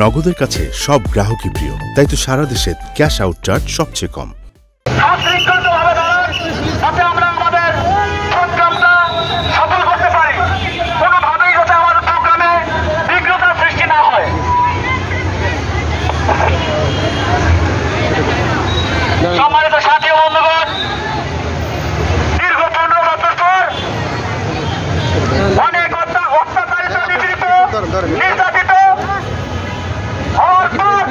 নগদের কাছে সব গ্রাহকই প্রিয়, তাই তো সারা দেশে ক্যাশ আউট চার্জ সবচেয়ে কম। সম্মানিত সাথী ও বন্ধুগণ, দীর্ঘ 15 বছর পর অনেক অত্যাচারিত, নিপীড়িত, নির্যাতিত হওয়ার পর